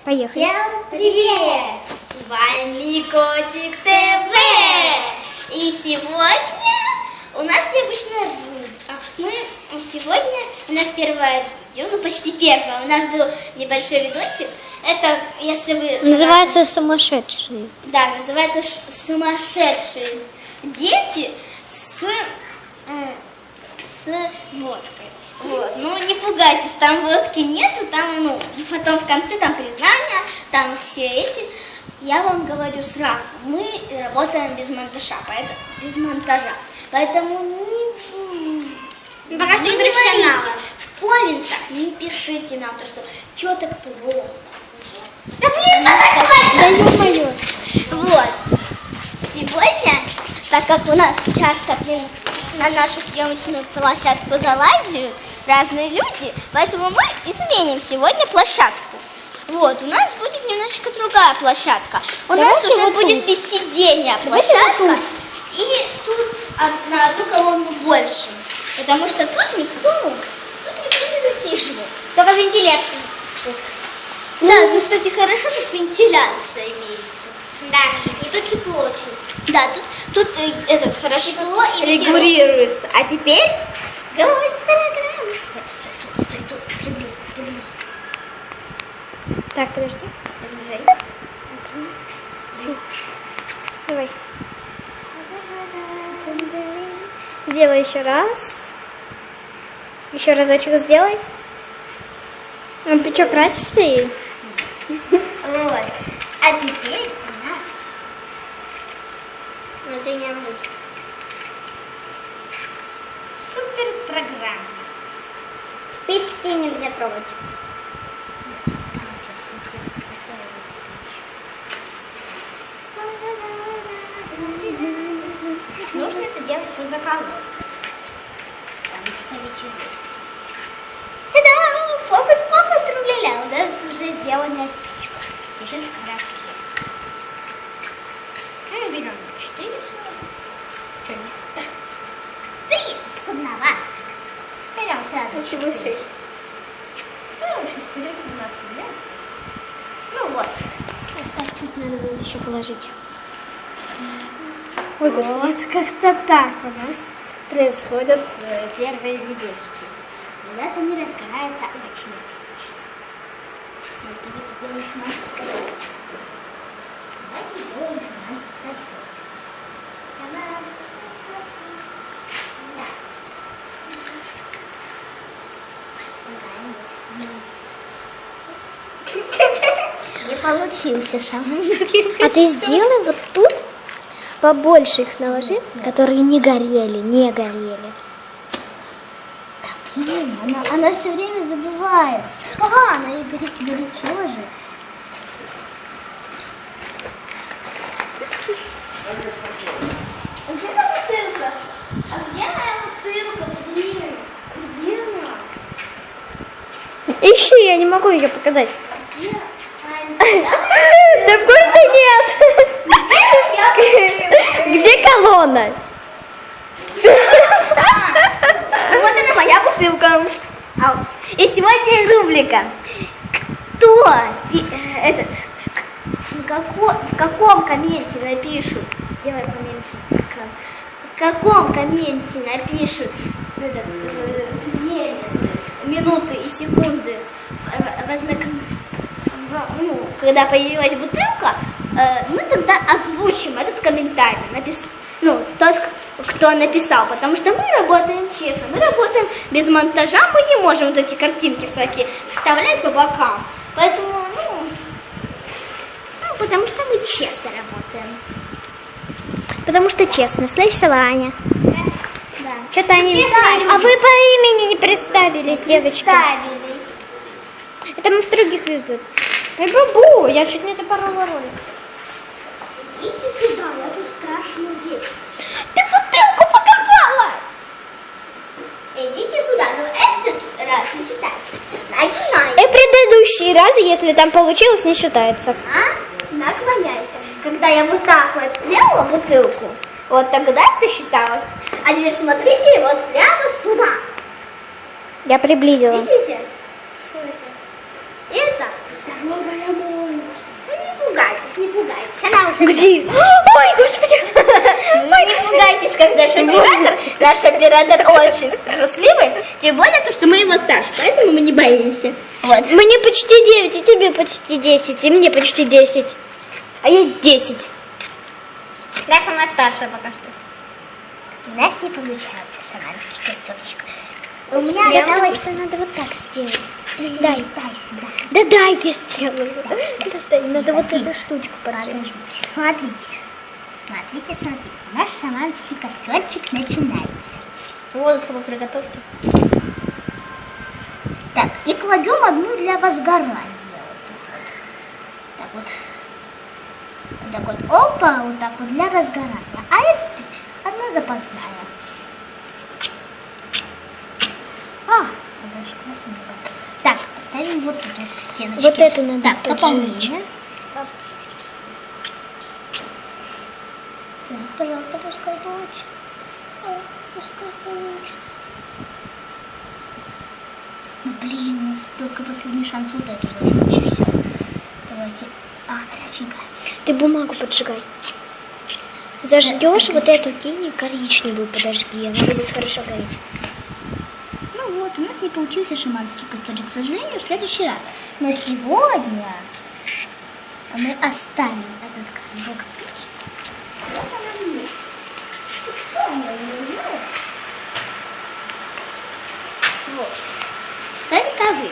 Поехали. Всем привет! С вами Котик ТВ! И сегодня у нас необычно... Сегодня у нас первое видео, ну почти первое. У нас был небольшой видосик. Это, если вы... Называется «Сумасшедшие». Да, называется «Сумасшедшие дети с водкой». Вот. Ну, не пугайтесь, там водки нету, там, потом в конце там признания, там все эти. Я вам говорю сразу, мы работаем без монтажа, поэтому Пока что не не профессионалы. говорите, в комментах не пишите нам, то, что что так плохо. Да ё-моё. Вот. Сегодня, так как у нас часто, на нашу съемочную площадку залазят разные люди, поэтому мы изменим сегодня площадку. Вот, у нас будет немножечко другая площадка. У нас Давайте уже вот будет без сидения площадка. И тут на одну колонну больше. Потому что тут никто не засиживает. Только вентиляция. Да, ну, кстати, хорошо, тут вентиляция имеется. Да, и тут тепло очень. Да, тут этот хорошо Тепло и регулируется. А теперь гость программы. Стой, тут, приблизь. Так, подожди. Приближай. Давай. Сделай еще раз. Еще разочек сделай. Ну, ты что, красишься ей? Вот. А теперь у нас... Супер программа. Спички нельзя трогать. Нужно это делать по заказу. Та-дам! Фокус-покус, тру-ля-ля. У нас уже сделанная спичка. Лежит в коробке. Берем 4 снова. Что нет? 3, скудновато как-то. Берем сразу. Лучше бы 6. Шестерик у нас нет. Ну вот. Оставь, чуть надо будет еще положить. Ой, господи. Вот как-то так у нас происходят первые видосики. У нас они раскрываются очень отлично. Вот давайте делаем маленький коробок. Давайте делаем маленький коробок. Не получился шаманский. А ты сделай вот тут побольше их наложи, которые не горели. Да, блин, она все время задувается. Ага, она и горячила же. Где та бутылка? А где моя бутылка, блин? Где она? Ищи, я не могу ее показать. Где? Ты в курсе нет? Где колонна? Вот это моя бутылка. И сегодня рубрика. Кто в каком комменте напишут, сделай поменьше экран, в каком комменте напишут минуты и секунды, когда появилась бутылка, мы тогда озвучим этот комментарий. Тот, кто написал, потому что мы работаем честно, мы работаем без монтажа, мы не можем вот эти картинки всякие вставлять по бокам. Поэтому, потому что мы честно работаем. Потому что честно, слышала, Аня? Да. Что-то они... Представились. А вы по имени не представились, девочки. Представились. Это мы в других видео. Эй, бабу, я чуть не запорола ролик. Идите сюда, я тут страшную вещь. Ты бутылку показала! Идите сюда, но этот раз не считается. Начинай. И предыдущие разы, если там получилось, не считается. Наклоняйся. Когда я вот так вот сделала бутылку, вот тогда это считалось. А теперь смотрите вот прямо сюда. Я приблизила. Видите? Это здоровая Ну, не пугайтесь, не пугайтесь. Она уже... Где? Ой, господи. Ну, не пугайтесь, как наш оператор очень трусливый. Тем более, то, что мы его старше, поэтому мы не боимся. Вот. Мне почти 9, и тебе почти 10, и мне почти 10. А я 10. Я сама старшая пока что. У нас не получается шаманский костюмчик. У меня Я осталось... думаю, что надо вот так сделать. Дай. Дай сюда. Да дай, я сделаю. Дай, надо вот Тихо. эту штучку поджечь. Погодите, смотрите. Смотрите. Наш шаманский костюмчик начинается. Волосы вы приготовьте. Так, и кладем одну для возгорания. Вот тут вот. Так вот. Вот так вот. Опа, вот так вот для разгорания. А это одна запасная. Подожди, немного. Так, поставим вот тут вот к стеночке. Вот эту надо так, поджечь. пополнение. Так, пожалуйста, пускай получится. Пускай получится. Ну блин, у нас только последний шанс вот эту зажечь. Все. Давайте. Горяченькая. Ты бумагу поджигай. Зажгешь вот эту тень, коричневую подожги, она будет хорошо гореть. Ну вот, у нас не получился шаманский костюмчик, к сожалению, в следующий раз. Но сегодня мы оставим этот коробок спичек. Вот она есть. Кто она не знает? Вот. Только вы.